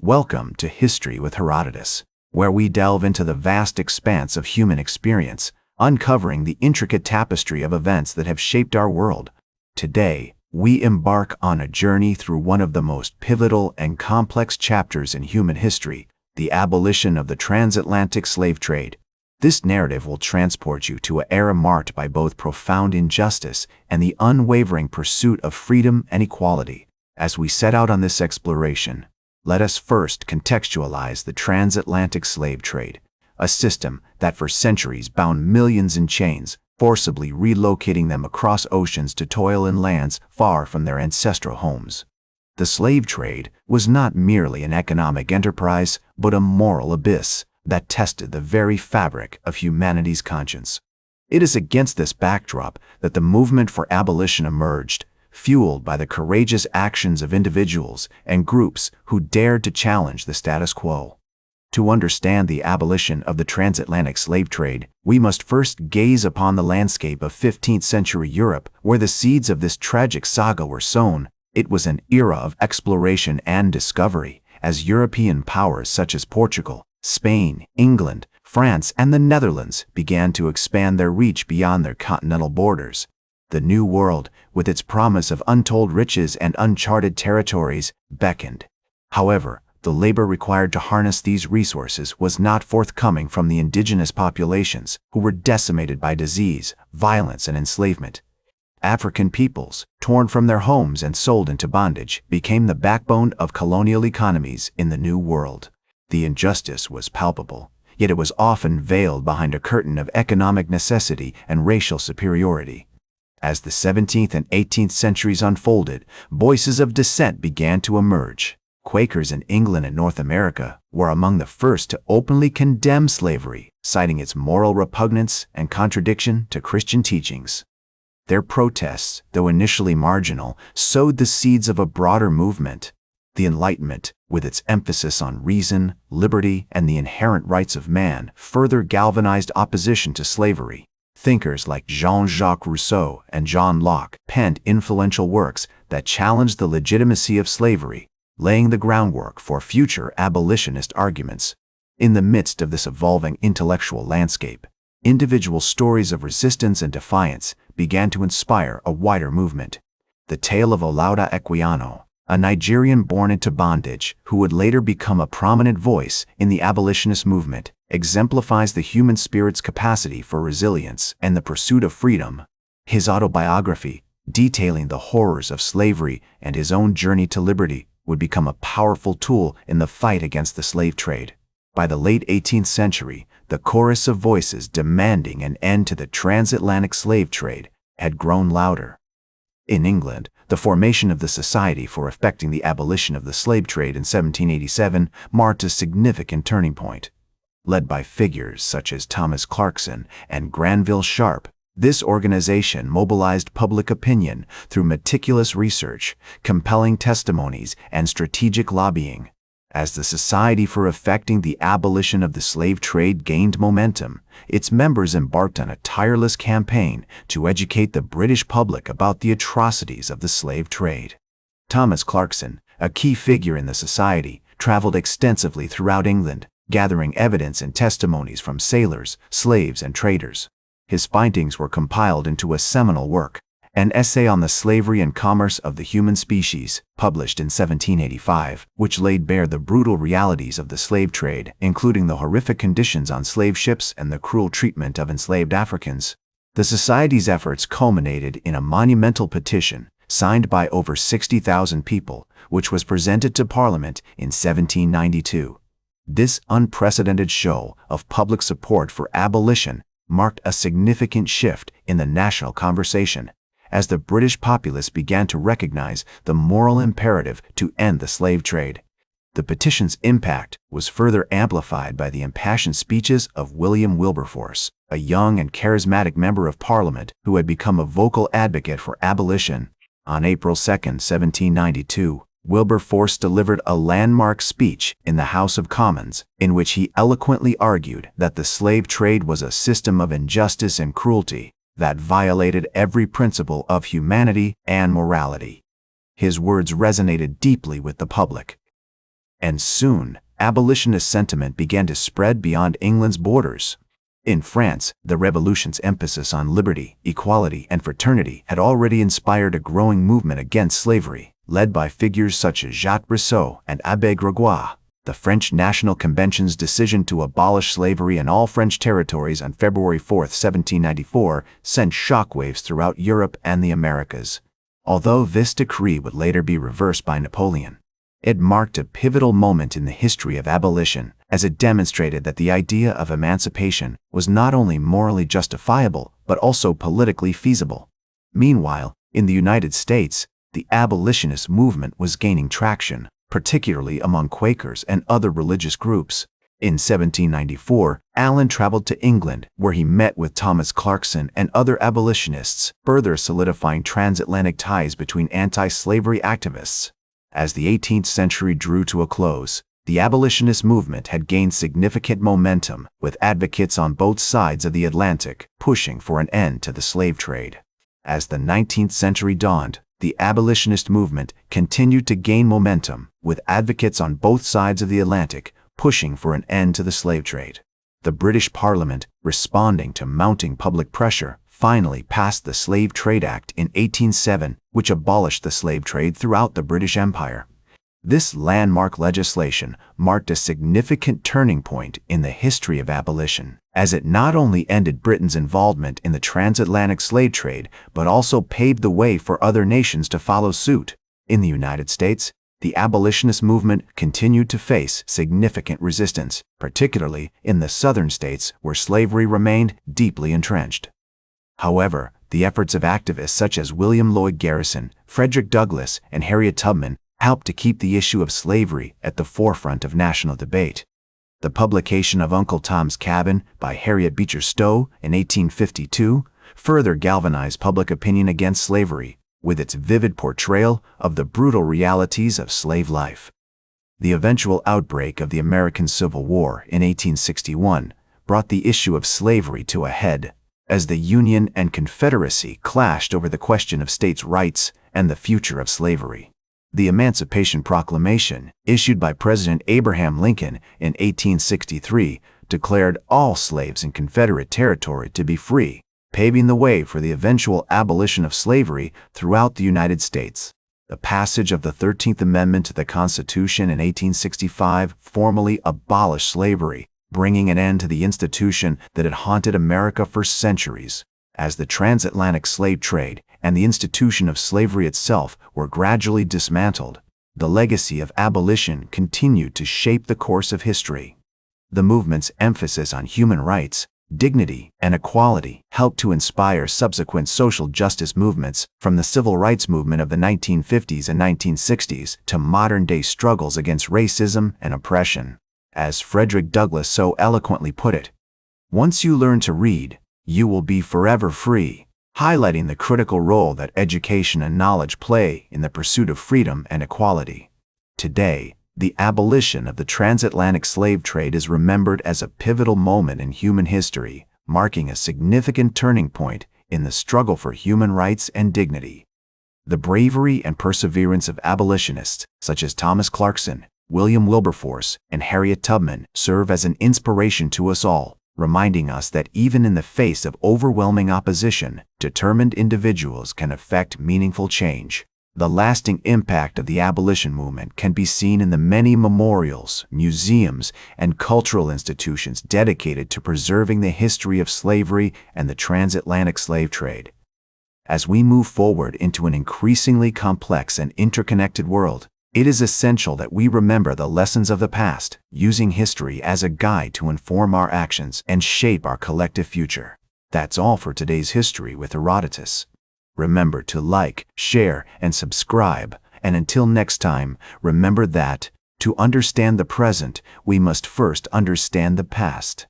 Welcome to History with Herodotus, where we delve into the vast expanse of human experience, uncovering the intricate tapestry of events that have shaped our world. Today, we embark on a journey through one of the most pivotal and complex chapters in human history, the abolition of the transatlantic slave trade. This narrative will transport you to an era marked by both profound injustice and the unwavering pursuit of freedom and equality. As we set out on this exploration, let us first contextualize the transatlantic slave trade, a system that for centuries bound millions in chains, forcibly relocating them across oceans to toil in lands far from their ancestral homes. The slave trade was not merely an economic enterprise, but a moral abyss that tested the very fabric of humanity's conscience. It is against this backdrop that the movement for abolition emerged, fueled by the courageous actions of individuals and groups who dared to challenge the status quo. To understand the abolition of the transatlantic slave trade, we must first gaze upon the landscape of 15th century Europe, where the seeds of this tragic saga were sown. It was an era of exploration and discovery, as European powers such as Portugal, Spain, England, France, and the Netherlands began to expand their reach beyond their continental borders. The New World, with its promise of untold riches and uncharted territories, beckoned. However, the labor required to harness these resources was not forthcoming from the indigenous populations, who were decimated by disease, violence, and enslavement. African peoples, torn from their homes and sold into bondage, became the backbone of colonial economies in the New World. The injustice was palpable, yet it was often veiled behind a curtain of economic necessity and racial superiority. As the 17th and 18th centuries unfolded, voices of dissent began to emerge. Quakers in England and North America were among the first to openly condemn slavery, citing its moral repugnance and contradiction to Christian teachings. Their protests, though initially marginal, sowed the seeds of a broader movement. The Enlightenment, with its emphasis on reason, liberty, and the inherent rights of man, further galvanized opposition to slavery. Thinkers like Jean-Jacques Rousseau and John Locke penned influential works that challenged the legitimacy of slavery, laying the groundwork for future abolitionist arguments. In the midst of this evolving intellectual landscape, individual stories of resistance and defiance began to inspire a wider movement. The tale of Olaudah Equiano, a Nigerian born into bondage who would later become a prominent voice in the abolitionist movement, exemplifies the human spirit's capacity for resilience and the pursuit of freedom. His autobiography, detailing the horrors of slavery and his own journey to liberty, would become a powerful tool in the fight against the slave trade. By the late 18th century, the chorus of voices demanding an end to the transatlantic slave trade had grown louder. In England, the formation of the Society for Effecting the Abolition of the Slave Trade in 1787 marked a significant turning point. Led by figures such as Thomas Clarkson and Granville Sharp, this organization mobilized public opinion through meticulous research, compelling testimonies, and strategic lobbying. As the Society for Effecting the Abolition of the Slave Trade gained momentum, its members embarked on a tireless campaign to educate the British public about the atrocities of the slave trade. Thomas Clarkson, a key figure in the society, traveled extensively throughout England, gathering evidence and testimonies from sailors, slaves, and traders. His findings were compiled into a seminal work, an essay on the slavery and commerce of the human species, published in 1785, which laid bare the brutal realities of the slave trade, including the horrific conditions on slave ships and the cruel treatment of enslaved Africans. The Society's efforts culminated in a monumental petition, signed by over 60,000 people, which was presented to Parliament in 1792. This unprecedented show of public support for abolition marked a significant shift in the national conversation, as the British populace began to recognize the moral imperative to end the slave trade. The petition's impact was further amplified by the impassioned speeches of William Wilberforce, a young and charismatic member of Parliament who had become a vocal advocate for abolition. On April 2, 1792, Wilberforce delivered a landmark speech in the House of Commons, in which he eloquently argued that the slave trade was a system of injustice and cruelty that violated every principle of humanity and morality. His words resonated deeply with the public. And soon, abolitionist sentiment began to spread beyond England's borders. In France, the Revolution's emphasis on liberty, equality, and fraternity had already inspired a growing movement against slavery, led by figures such as Jacques Rousseau and Abbé Grégoire. The French National Convention's decision to abolish slavery in all French territories on February 4, 1794, sent shockwaves throughout Europe and the Americas. Although this decree would later be reversed by Napoleon, it marked a pivotal moment in the history of abolition, as it demonstrated that the idea of emancipation was not only morally justifiable, but also politically feasible. Meanwhile, in the United States, the abolitionist movement was gaining traction, particularly among Quakers and other religious groups. In 1794, Allen traveled to England, where he met with Thomas Clarkson and other abolitionists, further solidifying transatlantic ties between anti-slavery activists. As the 18th century drew to a close, the abolitionist movement had gained significant momentum, with advocates on both sides of the Atlantic pushing for an end to the slave trade. As the 19th century dawned, the abolitionist movement continued to gain momentum, with advocates on both sides of the Atlantic pushing for an end to the slave trade. The British Parliament, responding to mounting public pressure, finally passed the Slave Trade Act in 1807, which abolished the slave trade throughout the British Empire. This landmark legislation marked a significant turning point in the history of abolition, as it not only ended Britain's involvement in the transatlantic slave trade, but also paved the way for other nations to follow suit. In the United States, the abolitionist movement continued to face significant resistance, particularly in the southern states where slavery remained deeply entrenched. However, the efforts of activists such as William Lloyd Garrison, Frederick Douglass, and Harriet Tubman helped to keep the issue of slavery at the forefront of national debate. The publication of Uncle Tom's Cabin by Harriet Beecher Stowe in 1852 further galvanized public opinion against slavery, with its vivid portrayal of the brutal realities of slave life. The eventual outbreak of the American Civil War in 1861 brought the issue of slavery to a head, as the Union and Confederacy clashed over the question of states' rights and the future of slavery. The Emancipation Proclamation, issued by President Abraham Lincoln in 1863, declared all slaves in Confederate territory to be free, paving the way for the eventual abolition of slavery throughout the United States. The passage of the 13th Amendment to the Constitution in 1865 formally abolished slavery, bringing an end to the institution that had haunted America for centuries. As the transatlantic slave trade and the institution of slavery itself were gradually dismantled, the legacy of abolition continued to shape the course of history. The movement's emphasis on human rights, dignity, and equality helped to inspire subsequent social justice movements, from the civil rights movement of the 1950s and 1960s to modern-day struggles against racism and oppression. As Frederick Douglass so eloquently put it, "Once you learn to read, you will be forever free," highlighting the critical role that education and knowledge play in the pursuit of freedom and equality. Today, the abolition of the transatlantic slave trade is remembered as a pivotal moment in human history, marking a significant turning point in the struggle for human rights and dignity. The bravery and perseverance of abolitionists, such as Thomas Clarkson, William Wilberforce, and Harriet Tubman, serve as an inspiration to us all, reminding us that even in the face of overwhelming opposition, determined individuals can effect meaningful change. The lasting impact of the abolition movement can be seen in the many memorials, museums, and cultural institutions dedicated to preserving the history of slavery and the transatlantic slave trade. As we move forward into an increasingly complex and interconnected world, it is essential that we remember the lessons of the past, using history as a guide to inform our actions and shape our collective future. That's all for today's History with Herodotus. Remember to like, share, and subscribe, and until next time, remember that, to understand the present, we must first understand the past.